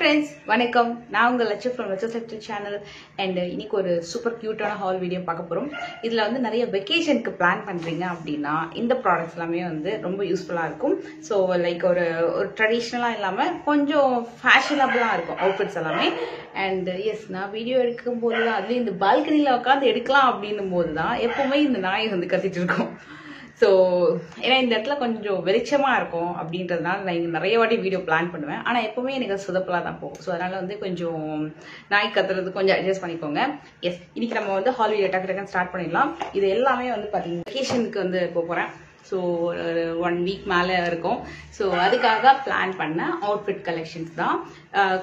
friends, வணக்கம். நான் உங்க Lakshu from Lakshu channel and இன்னைக்கு ஒரு சூப்பர் கியூட்டான ஹால் வீடியோ பார்க்க போறோம். இதுல வந்து நிறைய வெக்கேஷனுக்கு பிளான் பண்றீங்க அப்படின்னா இந்த ப்ராடக்ட்ஸ் எல்லாமே வந்து ரொம்ப யூஸ்ஃபுல்லா இருக்கும். ஸோ லைக் ஒரு ட்ரெடிஷ்னலா இல்லாம கொஞ்சம் ஃபேஷனபிளா இருக்கும் அவுட்ஃபிட்ஸ் எல்லாமே. அண்ட் எஸ், நான் வீடியோ எடுக்கும் போது தான் அதுலயும் இந்த பால்கனில உட்காந்து எடுக்கலாம் அப்படின்னும் போது தான் எப்பவுமே இந்த நாய் வந்து கத்திட்டு இருக்கும். ஸோ ஏன்னா இந்த இடத்துல கொஞ்சம் வெளிச்சமாக இருக்கும் அப்படின்றதுனால நான் இங்கே நிறைய வாட்டி வீடியோ பிளான் பண்ணுவேன். ஆனால் எப்போவுமே எனக்கு சொதப்பலாக தான் போகும். ஸோ அதனால் வந்து கொஞ்சம் நாய் கத்துறது கொஞ்சம் அட்ஜஸ்ட் பண்ணிக்கோங்க. எஸ், இன்னைக்கு நம்ம வந்து ஹால் வீடியோ டக்கு ஸ்டார்ட் பண்ணிடலாம். இது எல்லாமே வந்து பார்த்தீங்கன்னா வெக்கேஷனுக்கு வந்து போகிறேன். ஸோ ஒரு 1 வீக் மேலே இருக்கும். ஸோ அதுக்காக பிளான் பண்ண அவுட்ஃபிட் கலெக்ஷன்ஸ் தான்.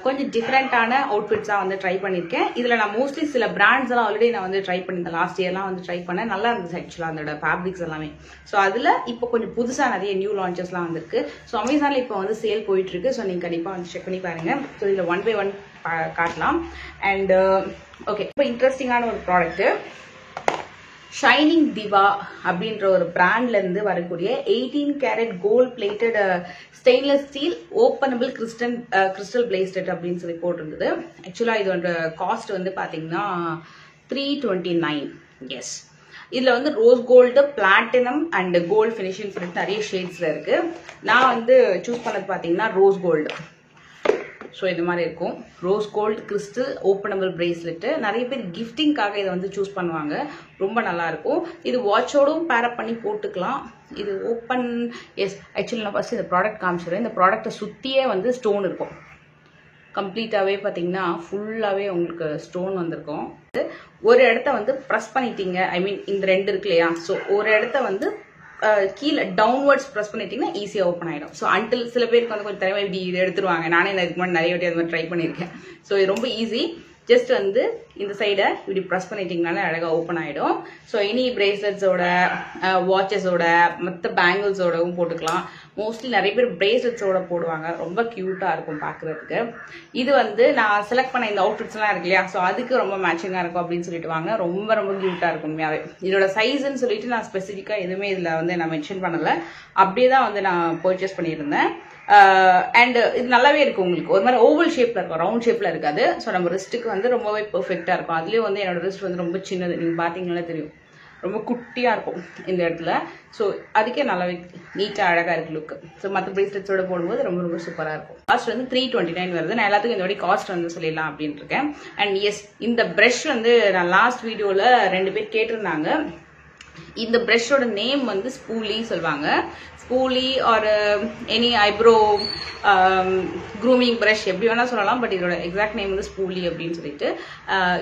கொஞ்சம் டிஃப்ரெண்ட்டான அவுட்ஃபிட்ஸாக வந்து ட்ரை பண்ணியிருக்கேன். இதில் நான் மோஸ்ட்லி சில பிராண்ட்ஸ் எல்லாம் ஆல்ரெடி நான் வந்து ட்ரை பண்ணியிருந்தேன். லாஸ்ட் இயர்லாம் வந்து ட்ரை பண்ணேன். நல்லா இருந்துச்சு ஆக்சுவலாக அதோட ஃபேப்ரிக்ஸ் எல்லாமே. ஸோ அதில் இப்போ கொஞ்சம் புதுசாக நிறைய நியூ லான்ச்சஸ்லாம் வந்திருக்கு. ஸோ அமேசானில் இப்போ வந்து சேல் போயிட்டு இருக்கு. ஸோ நீங்கள் கண்டிப்பாக வந்து செக் பண்ணி பாருங்க. ஸோ இதில் 1 by 1 காட்டலாம். அண்ட் ஓகே, இப்போ இன்ட்ரெஸ்டிங்கான ஒரு ப்ராடக்ட் ஷைனிங் திவா அப்படின்ற ஒரு பிராண்ட்ல இருந்து வரக்கூடிய 18 carat gold plated stainless steel openable crystal blasted அப்படின்னு சொல்லி போட்டிருந்தது. ஆக்சுவலா இதோட காஸ்ட் வந்து பாத்தீங்கன்னா 329. எஸ், இதுல வந்து rose gold, platinum and gold finishing சொல்லிட்டு நிறைய ஷேட்ஸ்ல இருக்கு. நான் வந்து சூஸ் பண்ணது பாத்தீங்கன்னா ரோஸ் கோல்டு. ஸோ இது மாதிரி இருக்கும். Rose gold crystal openable bracelet. நிறைய பேர் கிஃப்டிங்காக இதை வந்து சூஸ் பண்ணுவாங்க. ரொம்ப நல்லா இருக்கும். இது வாட்சோடும் பேரப் பண்ணி போட்டுக்கலாம். இது ஓப்பன். எஸ், ஆக்சுவலி நான் ஃபர்ஸ்ட் இந்த ப்ராடக்ட் காமிச்சிடுறேன். இந்த ப்ராடக்ட்டை சுற்றியே வந்து ஸ்டோன் இருக்கும். கம்ப்ளீட்டாகவே பார்த்தீங்கன்னா ஃபுல்லாகவே உங்களுக்கு ஸ்டோன் வந்திருக்கும். ஒரு இடத்த வந்து ப்ரெஸ் பண்ணிட்டீங்க, ஐ மீன் இந்த 2 இருக்கு இல்லையா, ஸோ ஒரு இடத்த வந்து கீழே டவுன்வர்ட்ஸ் ப்ரெஸ் பண்ணிட்டீங்கன்னா ஈஸியாக ஓப்பன் ஆகிடும். ஸோ அன்டில் சில பேருக்கு வந்து கொஞ்சம் தலைமை இப்படி இது எடுத்துருவாங்க. நானே இதுக்கு முன்னாடி நிறைய வாட்டி அது மாதிரி ட்ரை பண்ணியிருக்கேன். ஸோ இது ரொம்ப ஈஸி. ஜஸ்ட் வந்து இந்த சைடை இப்படி ப்ரெஸ் பண்ணிட்டீங்கனாலே அழகாக ஓப்பன் ஆகிடும். ஸோ இனி பிரேஸ்லெட்ஸோட, வாட்சஸோட, மற்ற பேங்கிள்ஸோடவும் போட்டுக்கலாம். மோஸ்ட்லி நிறைய பேர் பிரேஸ்லெட்ஸோட போடுவாங்க. ரொம்ப க்யூட்டாக இருக்கும் பார்க்குறதுக்கு. இது வந்து நான் செலக்ட் பண்ண இந்த அவுட்ஃபிட்ஸ்லாம் இருக்கு இல்லையா, ஸோ அதுக்கு ரொம்ப மேட்சிங்காக இருக்கும் அப்படின்னு சொல்லிட்டு வாங்க. ரொம்ப ரொம்ப க்யூட்டாக இருக்கும் உண்மையாகவே. இதோட சைஸ்ன்னு சொல்லிட்டு நான் ஸ்பெசிஃபிக்காக எதுவுமே இதில் வந்து நான் மென்ஷன் பண்ணலை. அப்படியே தான் வந்து நான் பர்ச்சேஸ் பண்ணியிருந்தேன். அண்ட் இது நல்லாவே இருக்கும். உங்களுக்கு ஒரு மாதிரி ஓவல் ஷேப்ல இருக்கும், ரவுண்ட் ஷேப்ல இருக்காது. ஸோ நம்ம ரிஸ்ட்டுக்கு வந்து ரொம்பவே பெர்ஃபெக்டா இருக்கும். அதுலயும் வந்து என்னோட ரிஸ்ட் வந்து ரொம்ப சின்னது, நீங்க பாத்தீங்கன்னா தெரியும், ரொம்ப குட்டியா இருக்கும் இந்த இடத்துல. ஸோ அதுக்கே நல்லாவே நீட்டா அழகா இருக்கு லுக். ஸோ மற்ற பிரேஸ்லெட்ஸோட போடும்போது ரொம்ப ரொம்ப சூப்பரா இருக்கும். காஸ்ட் வந்து 329 வருது. நான் எல்லாத்துக்கும் இந்த வாட்டி காஸ்ட் வந்து சொல்லிடலாம் அப்படின்னு இருக்கேன். அண்ட் எஸ், இந்த பிரஷ் வந்து நான் லாஸ்ட் வீடியோல 2 பேர் கேட்டிருந்தாங்க. இந்த பிரஷோட நேம் வந்து ஸ்பூலி சொல்லுவாங்க. Spoolie or any eyebrow grooming brush எப்படி வேணா சொல்லலாம். பட் இதோட எக்ஸாக்ட் நேம் வந்து ஸ்பூலி அப்படின்னு சொல்லிட்டு.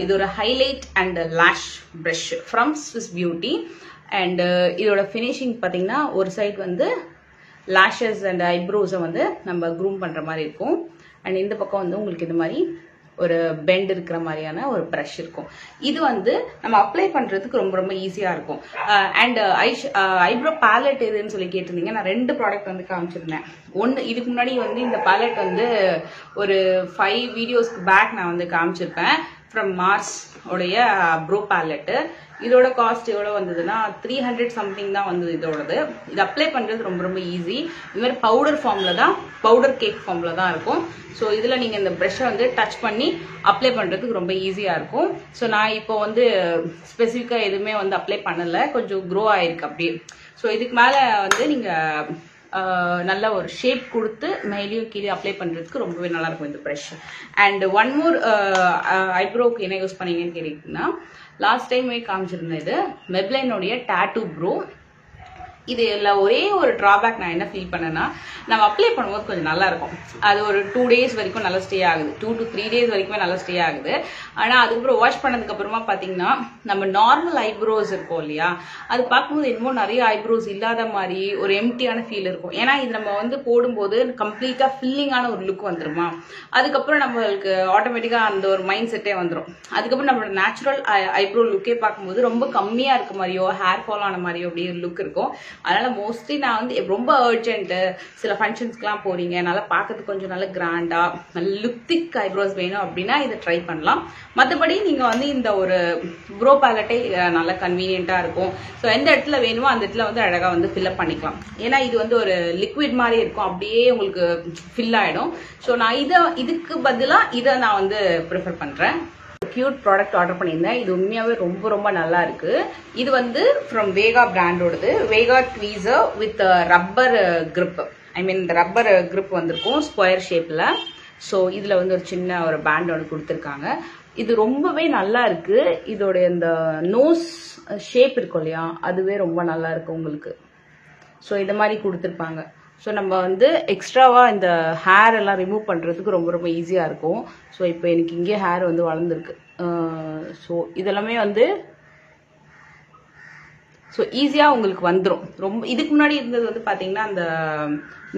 இது ஒரு highlight and lash brush from Swiss Beauty. And இதோட ஃபினிஷிங் பார்த்தீங்கன்னா ஒரு சைட் வந்து லேஷஸ் அண்ட் ஐப்ரோஸை வந்து நம்ம க்ரூம் பண்ற மாதிரி இருக்கும். அண்ட் இந்த பக்கம் வந்து உங்களுக்கு இது மாதிரி ஒரு பெண்ட் இருக்கிற மாதிரியான ஒரு ப்ரஷ் இருக்கும். இது வந்து நம்ம அப்ளை பண்றதுக்கு ரொம்ப ரொம்ப ஈஸியா இருக்கும். அண்ட் ஐப்ரோ பேலட் எதுன்னு சொல்லி கேட்டிருந்தீங்க. நான் 2 ப்ராடக்ட் வந்து காமிச்சிருந்தேன். ஒன்று இதுக்கு முன்னாடி வந்து இந்த பேலட் வந்து ஒரு 5 வீடியோஸ்க்கு பேக் நான் வந்து காமிச்சிருப்பேன். ஃப்ரம் மார்ஸ் உடைய ப்ரோ பேலட்டு. இதோட காஸ்ட் எவ்வளோ வந்ததுன்னா 300 சம்திங் தான் வந்தது இதோடது. இது அப்ளை பண்ணுறது ரொம்ப ரொம்ப ஈஸி. இது மாதிரி பவுடர் ஃபார்மில் தான், பவுடர் கேக் ஃபார்மில் தான் இருக்கும். ஸோ இதில் நீங்கள் இந்த ப்ரஷ்ஷை வந்து டச் பண்ணி அப்ளை பண்ணுறதுக்கு ரொம்ப ஈஸியாக இருக்கும். ஸோ நான் இப்போ வந்து ஸ்பெசிஃபிக்காக எதுவுமே வந்து அப்ளை பண்ணலை, கொஞ்சம் க்ரோ ஆயிருக்கு அப்படியே. ஸோ இதுக்கு மேலே வந்து நீங்கள் நல்ல ஒரு ஷேப் கொடுத்து மேலேயும் கீழே அப்ளை பண்ணுறதுக்கு ரொம்பவே நல்லா இருக்கும் இந்த ப்ரஷ். அண்ட் 1 more ஐப்ரோக்கு என்ன யூஸ் பண்ணீங்கன்னு கேட்டீங்கன்னா, லாஸ்ட் டைமே காமிச்சிருந்தேன். இது மெப்லைனோடைய டாட்டூ ப்ரோ. இது எல்லாம் ஒரே ஒரு டிராபேக் நான் என்ன ஃபீல் பண்ணேன்னா, நம்ம அப்ளை பண்ணும்போது கொஞ்சம் நல்லா இருக்கும். அது ஒரு 2 days வரைக்கும் நல்லா ஸ்டே ஆகுது. 2 to 3 days வரைக்குமே நல்லா ஸ்டே ஆகுது. ஆனால் அதுக்கப்புறம் வாஷ் பண்ணதுக்கு அப்புறமா பார்த்தீங்கன்னா நம்ம நார்மல் ஐப்ரோஸ் இருக்கும் இல்லையா, அது பார்க்கும்போது என்னமோ நிறைய ஐப்ரோஸ் இல்லாத மாதிரி ஒரு எம்டியான ஃபீல் இருக்கும். ஏன்னா இது நம்ம வந்து போடும்போது கம்ப்ளீட்டாக ஃபில்லிங்கான ஒரு லுக் வந்துருமா, அதுக்கப்புறம் நம்மளுக்கு ஆட்டோமேட்டிக்காக அந்த ஒரு மைண்ட் செட்டே வந்துடும். அதுக்கப்புறம் நம்மளோட நேச்சுரல் ஐப்ரோ லுக்கே பார்க்கும்போது ரொம்ப கம்மியாக இருக்க மாதிரியோ, ஹேர் ஃபால் ஆன மாதிரியோ அப்படியே லுக் இருக்கும். அதனால மோஸ்ட்லி நான் வந்து ரொம்ப அர்ஜென்ட் சில ஃபங்க்ஷன்ஸ்க்குலாம் போறீங்க, நல்லா பார்க்கறதுக்கு கொஞ்சம் நல்ல கிராண்டா நல்ல லுத்திக் ஐப்ரோஸ் வேணும் அப்படின்னா இதை ட்ரை பண்ணலாம். மற்றபடி நீங்க வந்து இந்த ஒரு ப்ரோ பேலட்டே நல்லா கன்வீனியன்ட்டா இருக்கும். ஸோ எந்த இடத்துல வேணுமோ அந்த இடத்துல வந்து அழகா வந்து ஃபில்அப் பண்ணிக்கலாம். ஏன்னா இது வந்து ஒரு லிக்விட் மாதிரி இருக்கும், அப்படியே உங்களுக்கு ஃபில் ஆயிடும். ஸோ நான் இதுக்கு பதிலாக இதை நான் வந்து ப்ரிஃபர் பண்றேன். கியூட் ப்ராடக்ட் ஆர்டர் பண்ணியிருந்தேன். இது உண்மையாவே ரொம்ப ரொம்ப நல்லா இருக்கு. இது வந்து ஃப்ரம் வேகா பிராண்டோடது. Vega tweezer with rubber grip. I mean இந்த ரப்பர் கிரிப் வந்திருக்கும் ஸ்கொயர் ஷேப்ல. ஸோ இதுல வந்து ஒரு சின்ன ஒரு பேண்ட் ஒன்று கொடுத்துருக்காங்க. இது ரொம்பவே நல்லா இருக்கு. இதோட இந்த நோஸ் ஷேப் இருக்கும் இல்லையா, அதுவே ரொம்ப நல்லா இருக்கு உங்களுக்கு. ஸோ இந்த மாதிரி கொடுத்துருப்பாங்க. ஸோ நம்ம வந்து எக்ஸ்ட்ராவா இந்த ஹேர் எல்லாம் ரிமூவ் பண்றதுக்கு ரொம்ப ரொம்ப ஈஸியா இருக்கும். ஸோ இப்போ எனக்கு இங்கே ஹேர் வந்து வளர்ந்துருக்கு. ஸோ இதெல்லாமே வந்து ஸோ ஈஸியா உங்களுக்கு வந்துடும். ரொம்ப இதுக்கு முன்னாடி இருந்தது வந்து பாத்தீங்கன்னா அந்த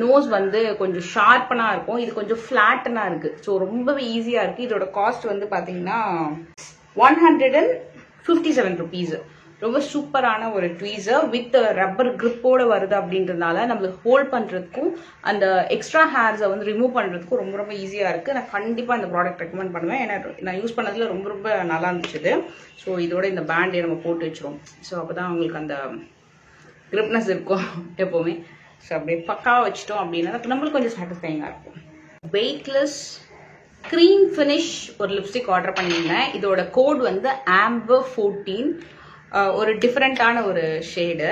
நோஸ் வந்து கொஞ்சம் ஷார்ப்பனா இருக்கும், இது கொஞ்சம் ஃபிளாட்டனா இருக்கு. ஸோ ரொம்பவே ஈஸியா இருக்கு. இதோட காஸ்ட் வந்து பாத்தீங்கன்னா 157 rupees. ரொம்ப சூப்பரான ஒரு ட்வீசர் வித் ரப்பர் கிரிப்போட வருது அப்படின்றதுனால நம்மளுக்கு ஹோல்ட் பண்றதுக்கும் அந்த எக்ஸ்ட்ரா ஹேர்ஸை வந்து ரிமூவ் பண்றதுக்கும் ரொம்ப ரொம்ப ஈஸியா இருக்கு. நான் கண்டிப்பா இந்த ப்ராடக்ட் ரெக்கமெண்ட் பண்ணுவேன். ஏன்னா நான் யூஸ் பண்ணதுல ரொம்ப ரொம்ப நல்லா இருந்துச்சு. ஸோ இதோட இந்த பேண்டே நம்ம போட்டு வச்சிரும். ஸோ அப்பதான் உங்களுக்கு அந்த கிரிப்னஸ் இருக்கும் எப்பவுமே. ஸோ அப்படியே பக்கா வச்சிட்டோம் அப்படின்னா நம்மளுக்கு கொஞ்சம் சாட்டிஸ்ஃபைங்கா இருக்கும். வெயிட்லெஸ் கிரீம் ஃபினிஷ் ஒரு லிப்ஸ்டிக் ஆர்டர் பண்ணியிருந்தேன். இதோட கோட் வந்து ஆம்பர் 14. ஒரு டிஃப்ரெண்டான ஒரு ஷேடு.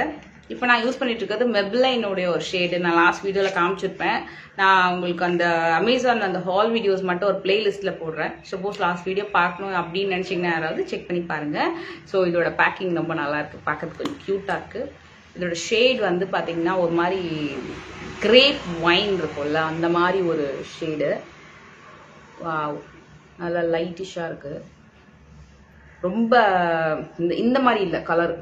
இப்போ நான் யூஸ் பண்ணிட்டு இருக்கிறது மெப்லைனோடைய ஒரு ஷேடு. நான் லாஸ்ட் வீடியோவில் காமிச்சிருப்பேன். நான் உங்களுக்கு அந்த அமேசான் அந்த ஹால் வீடியோஸ் மட்டும் ஒரு பிளேலிஸ்ட்ல போடுறேன். சப்போஸ் லாஸ்ட் வீடியோ பார்க்கணும் அப்படின்னு நினைச்சீங்கன்னா யாராவது செக் பண்ணி பாருங்க. ஸோ இதோட பேக்கிங் ரொம்ப நல்லா இருக்கு, பார்க்கறதுக்கு கொஞ்சம் கியூட்டா இருக்கு. இதோட ஷேட் வந்து பாத்தீங்கன்னா ஒரு மாதிரி கிரேப் வைன் இருக்கும்ல, அந்த மாதிரி ஒரு ஷேடு. வாவ், நல்லா லைட்டிஷா இருக்கு. ரொம்ப இந்த மாதிரி இல்லை கலர்.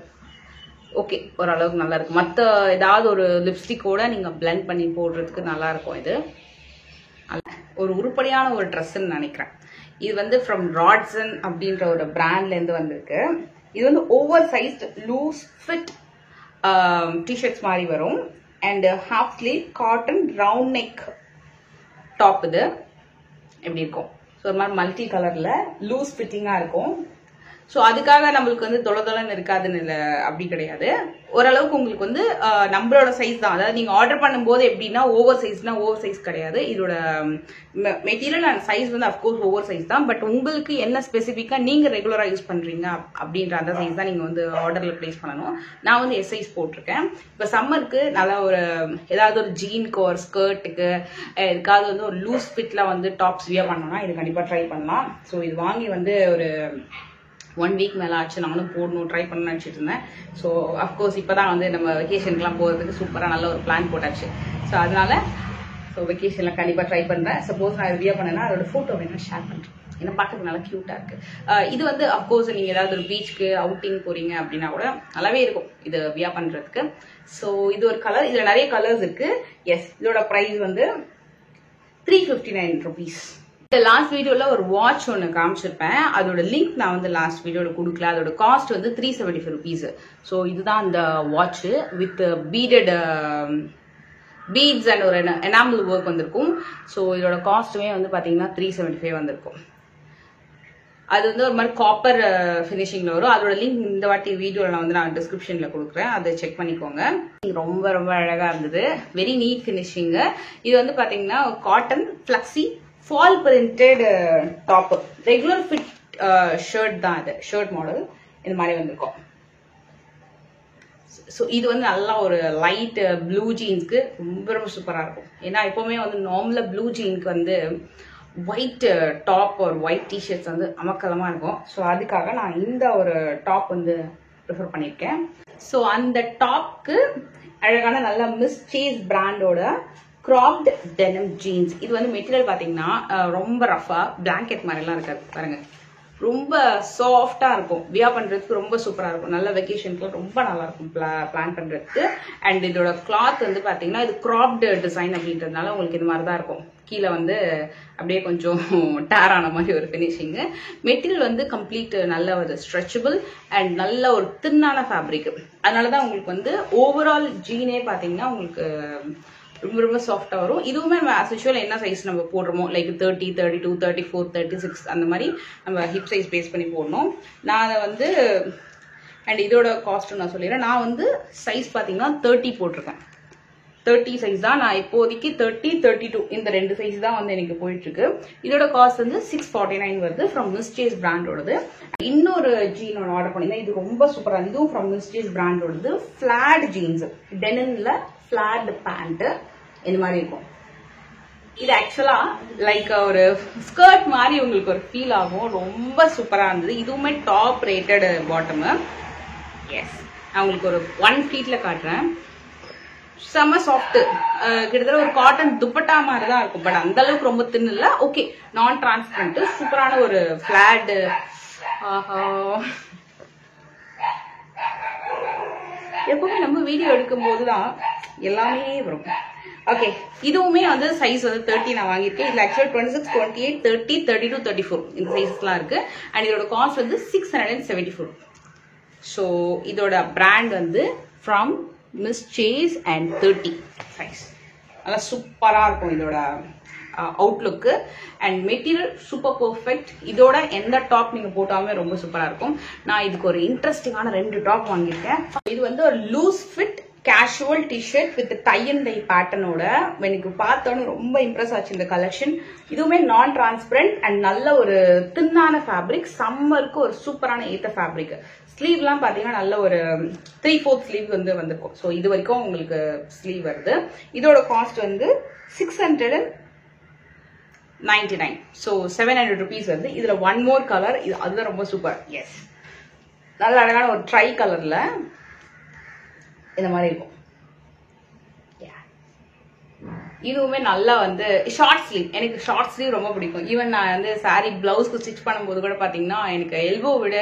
ஓகே, ஓரளவுக்கு நல்லா இருக்கு. மற்ற ஏதாவது ஒரு லிப்ஸ்டிக்கோட நீங்க பிளெண்ட் பண்ணி போடுறதுக்கு நல்லா இருக்கும். இது ஒரு உருப்படியான ஒரு ட்ரெஸ்ன்னு நினைக்கிறேன். இது வந்து ஃப்ரம் ராட்சன் அப்படின்ற ஒரு பிராண்ட்ல இருந்து வந்திருக்கு. இது வந்து oversized loose fit t-shirts மாதிரி வரும். And half sleeve cotton round neck top. இது எப்படி இருக்கும்? ஸோ ஒரு மாதிரி மல்டி கலர்ல லூஸ் ஃபிட்டிங்கா இருக்கும். ஸோ அதுக்காக நம்மளுக்கு வந்து தொலைன்னு இருக்காதுன்னு இல்லை, அப்படி கிடையாது. ஓரளவுக்கு உங்களுக்கு வந்து நம்மளோட சைஸ் தான். அதாவது நீங்க ஆர்டர் பண்ணும்போது எப்படின்னா ஓவர் சைஸ்னா ஓவர் சைஸ் கிடையாது. இதோட மெட்டீரியல் அண்ட் சைஸ் வந்து அஃப்கோர்ஸ் ஓவர் சைஸ் தான். பட் உங்களுக்கு என்ன ஸ்பெசிஃபிக்கா நீங்க ரெகுலரா யூஸ் பண்றீங்க அப்படின்ற அந்த சைஸ் தான் நீங்க வந்து ஆர்டர்ல பிளேஸ் பண்ணணும். நான் வந்து எஸ் சைஸ் போட்டிருக்கேன். இப்போ சம்மருக்கு நல்லா ஒரு ஏதாவது ஒரு ஜீனுக்கு ஒரு ஸ்கர்ட்டுக்கு எதுக்காவது வந்து ஒரு லூஸ் ஃபிட்ல வந்து டாப்ஸ் வியர் பண்ணோம்னா இது கண்டிப்பா ட்ரை பண்ணலாம். ஸோ இது வாங்கி வந்து ஒரு 1 week மேல ஆச்சு. நானும் போடணும் ட்ரை பண்ணணும்னு நினைச்சிட்டு இருந்தேன். ஸோ அஃப்கோர்ஸ் இப்பதான் வந்து நம்ம வெக்கேஷனுக்குலாம் போறதுக்கு சூப்பரா நல்ல ஒரு பிளான் போட்டாச்சு. ஸோ அதனால வெக்கேஷன்ல கண்டிப்பா ட்ரை பண்றேன். சப்போஸ் நான் வியர் பண்ணேன்னா அதோட போட்டோ வேணும் ஷேர் பண்றேன். ஏன்னா பார்க்கறதுக்கு நல்லா கியூட்டா இருக்கு. இது வந்து அஃப்கோர்ஸ் நீங்க ஏதாவது ஒரு பீச்சுக்கு அவுட்டிங் போறீங்க அப்படின்னா கூட நல்லாவே இருக்கும் இது வியர் பண்றதுக்கு. ஸோ இது ஒரு கலர். இதுல நிறைய கலர்ஸ் இருக்கு. எஸ், இதோட பிரைஸ் வந்து 359 rupees. இந்த லாஸ்ட் வீடியோல ஒரு வாட்ச் ஒன்று காமிச்சிருப்பேன். அதோட லிங்க் நான் வந்து லாஸ்ட் வீடியோல கொடுக்கல. அதோட காஸ்ட் வந்து 375 rupees. ஸோ இதுதான் அந்த watch with beaded beads and ஒரு எனாமல் ஒர்க் வந்திருக்கும். ஸோ இதோட காஸ்ட்டுமே வந்து பாத்தீங்கன்னா 375 வந்திருக்கும். அது வந்து ஒரு மாதிரி காப்பர் ஃபினிஷிங்ல வரும். அதோட லிங்க் இந்த வாட்டி வீடியோல நான் வந்து டிஸ்கிரிப்ஷன்ல கொடுக்குறேன், அதை செக் பண்ணிக்கோங்க. ரொம்ப ரொம்ப அழகா இருந்தது. Very neat finishing. இது வந்து பாத்தீங்கன்னா cotton flexi fall printed top. Regular fit shirt தான். இது ஷர்ட் மாடல் இந்த மாதிரி வந்திருக்கும். ஸோ இது வந்து நல்லா ஒரு லைட் ப்ளூ ஜீன்ஸ்க்கு ரொம்ப ரொம்ப சூப்பரா இருக்கும். ஏன்னா எப்பவுமே வந்து நார்மலா ப்ளூ ஜீனுக்கு வந்து ஒயிட் டாப் ஒரு ஒயிட் டிஷர்ட்ஸ் வந்து அமக்கலமா இருக்கும். ஸோ அதுக்காக நான் இந்த ஒரு டாப் வந்து ப்ரிஃபர் பண்ணியிருக்கேன். ஸோ அந்த டாப்க்கு அழகான நல்ல மிஸ் சீஸ் பிராண்டோட கிராப்ட் டெனிம் ஜீன்ஸ். இது வந்து மெட்டீரியல் பாத்தீங்கன்னா ரொம்ப ரஃபா பிளாங்கெட் மாதிரி எல்லாம் இருக்காது பாருங்க. ரொம்ப சாஃப்டா இருக்கும். வியா பண்றதுக்கு ரொம்ப சூப்பரா இருக்கும். நல்ல வெக்கேஷனுக்கு ரொம்ப நல்லா இருக்கும் பிளான் பண்றதுக்கு. அண்ட் இதோட கிளாத் வந்து பாத்தீங்கன்னா இது கிராப்டு டிசைன் அப்படின்றதுனால உங்களுக்கு இது மாதிரி தான் இருக்கும். கீழே வந்து அப்படியே கொஞ்சம் டேர் ஆன மாதிரி ஒரு ஃபினிஷிங். மெட்டீரியல் வந்து கம்ப்ளீட் நல்ல ஒரு ஸ்ட்ரெச்சபிள் அண்ட் நல்ல ஒரு தின்னான ஃபேப்ரிக். அதனாலதான் உங்களுக்கு வந்து ஓவரால் ஜீனே பாத்தீங்கன்னா உங்களுக்கு ரொம்ப ரொம்ப சாஃப்டா வரும். இதுவுமே நம்ம ஆஸ் யூஷுவல் என்ன சைஸ் நம்ம போடுறோமோ லைக் 30, 32, 34, 36 அந்த மாதிரி நம்ம ஹிப் சைஸ் பேஸ் பண்ணி போடணும். நான் அதை வந்து அண்ட் இதோட காஸ்ட் நான் சொல்லிடுறேன். நான் வந்து சைஸ் பாத்தீங்கன்னா 30 போட்டிருக்கேன். 30 சைஸ் தான் நான் இப்போதைக்கு 30, 32 இந்த ரெண்டு சைஸ் தான் வந்து எனக்கு போயிட்டு இருக்கு. இதோட காஸ்ட் வந்து 649 வருது ஃப்ரம் மிஸ் சேஸ் பிராண்டோடது. இன்னொரு ஜீன் ஒன்று ஆர்டர் பண்ணியிருந்தேன். இது ரொம்ப சூப்பரா, இதுவும் ஃப்ரம் மிஸ் சேஸ் பிராண்டோடது. ஃபிளாட் ஜீன்ஸ், டெனிம்ல ஃபிளாட் பேண்ட் இந்த மாதிரி இருக்கும். இது ஆக்சுவலா லைக் ஒரு ஸ்கர்ட் மாதிரி உங்களுக்கு ஒரு ஃபீல் ஆகும். ரொம்ப சூப்பரா இருந்தது. இதுவுமே டாப் ரேட்டட் பாட்டம். எஸ், நான் உங்களுக்கு ஒரு 1 ஃபீட்ல காட்டுறேன். செம்ம சாஃப்ட், கிட்டத்தட்ட ஒரு காட்டன் துப்பட்டா மாதிரி தான் இருக்கும். பட் அந்த அளவுக்கு ரொம்ப தின் இல்ல. ஓகே, நான் டிரான்ஸ்பரண்ட், சூப்பரான ஒரு ஃபிளாட். எப்பவுமே நம்ம வீடியோ எடுக்கும் போதுதான் எல்லாமே வரும். ஓகே, இதுவுமே வந்து சைஸ் வந்து 30 நான் வாங்கியிருக்கேன். இதுல ஆக்சுவல் 26, 28, 30, 32, 34 இந்த சைஸ்லாம் இருக்கு. அண்ட் இதோட காஸ்ட் வந்து 674. ஸோ இதோட பிராண்ட் வந்து from Miss Chase and 30 size. நல்லா சூப்பரா இருக்கும் இதோட outlook. And material super perfect. இதோட எந்த டாப் நீங்க போட்டாலுமே ரொம்ப சூப்பரா இருக்கும். நான் இதுக்கு ஒரு இன்ட்ரெஸ்டிங்கான 2 டாப் வாங்கியிருக்கேன். இது வந்து ஒரு loose fit casual T-shirt with tie and dye பேட்டர்னோட எனக்கு பார்த்தோன்னு ரொம்ப இம்ப்ரெஸ் ஆச்சு இந்த கலெக்ஷன். இதுவுமே நான் டிரான்ஸ்பரண்ட் அண்ட் நல்ல ஒரு தின்னான ஃபேப்ரிக். சம்மருக்கு ஒரு சூப்பரான ஏத்த ஃபேப்ரிக். ஸ்லீவ் எல்லாம் பாத்தீங்கன்னா நல்ல ஒரு 3/4 ஸ்லீவ் வந்து வந்திருக்கும். ஸோ இது வரைக்கும் உங்களுக்கு ஸ்லீவ் வருது. இதோட காஸ்ட் வந்து 699. ஸோ 700 rupees வருது. இதுல 1 more கலர், அதுதான் ரொம்ப சூப்பர். எஸ், நல்ல அழகான ஒரு ட்ரை கலர்ல இந்த மாதிரி இருக்கும். இதுவுமே நல்லா வந்து ஷார்ட் ஸ்லீவ். எனக்கு ஷார்ட் ஸ்லீவ் ரொம்ப பிடிக்கும். ஈவன் நான் வந்து சாரி பிளவுஸ்க்கு ஸ்டிச் பண்ணும்போது கூட பாத்தீங்கன்னா எனக்கு எல்போ விட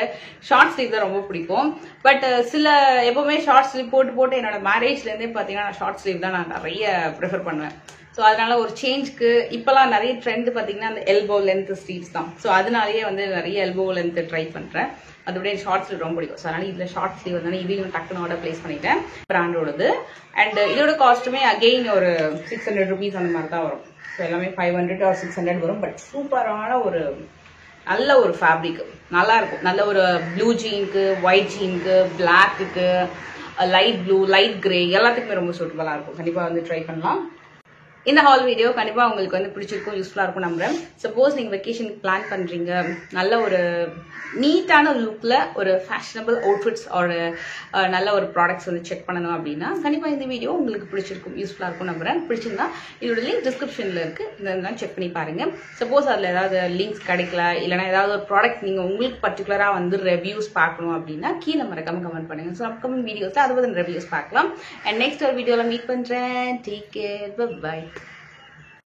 ஷார்ட் ஸ்லீவ் தான் ரொம்ப பிடிக்கும். பட் சில எப்பவுமே ஷார்ட் ஸ்லீவ் போட்டு என்னோட மேரேஜ்ல இருந்தே பாத்தீங்கன்னா நான் ஷார்ட் ஸ்லீவ் தான் நான் நிறைய ப்ரிஃபர் பண்ணுவேன். ஸோ அதனால ஒரு சேஞ்ச்க்கு இப்பெல்லாம் நிறைய ட்ரெண்ட் பாத்தீங்கன்னா அந்த எல்போ லென்த் ஸ்லீவ்ஸ் தான். ஸோ அதனாலேயே வந்து நிறைய எல்போ லென்த் ட்ரை பண்றேன். அதோட ஷார்ட் ஸ்லீவ் ரொம்ப பிடிக்கும். ஸோ அதனால இதுல ஷார்ட் ஸ்லீவ் வந்து இதையும் டக்குன்னு ஆர்டர் பிளேஸ் பண்ணிட்டேன், பிராண்டோடது. அண்ட் இதோட காஸ்ட்டுமே அகெயின் ஒரு 600 rupees அந்த மாதிரி தான் வரும். ஸோ எல்லாமே 500 or 600 வரும். பட் சூப்பரான ஒரு நல்ல ஒரு ஃபேப்ரிக், நல்லா இருக்கும். நல்ல ஒரு ப்ளூ ஜீனுக்கு, ஒயிட் ஜீனுக்கு, பிளாக்குக்கு, லைட் ப்ளூ, லைட் கிரே எல்லாத்துக்குமே ரொம்ப சூட்டபுளா இருக்கும். கண்டிப்பா வந்து ட்ரை பண்ணலாம். இந்த ஹால் வீடியோ கண்டிப்பா உங்களுக்கு வந்து பிடிச்சிருக்கும், யூஸ்ஃபுல்லா இருக்கும் நம்புறேன். சப்போஸ் நீங்க வெக்கேஷனுக்கு பிளான் பண்றீங்க, நல்ல ஒரு நீட்டான லுக்ல ஒரு ஃபேஷனபிள் அவுட்ஃபிட்ஸ் ஒரு நல்ல ஒரு ப்ராடக்ட்ஸ் வந்து செக் பண்ணணும் அப்படின்னா கண்டிப்பா இந்த வீடியோ உங்களுக்கு பிடிச்சிருக்கும், யூஸ்ஃபுல்லா இருக்கும் நம்புறேன். பிடிச்சிருந்தா இதோட லிங்க் டிஸ்கிரிப்ஷன்ல இருக்கு, இதெல்லாம் செக் பண்ணி பாருங்க. சப்போஸ் அதுல ஏதாவது லிங்க்ஸ் கிடைக்கல, இல்லைன்னா ஏதாவது ஒரு ப்ராடக்ட் நீங்க உங்களுக்கு பர்டிகுலரா வந்து ரிவ்யூஸ் பார்க்கணும் அப்படின்னா கீழே மறக்காம கமெண்ட் பண்ணுங்க. ஸோ அப்கமிங் வீடியோஸ்ல அது ரிவ்யூஸ் பார்க்கலாம். அண்ட் நெக்ஸ்ட் ஒரு வீடியோல மீட் பண்றேன். Take care, by.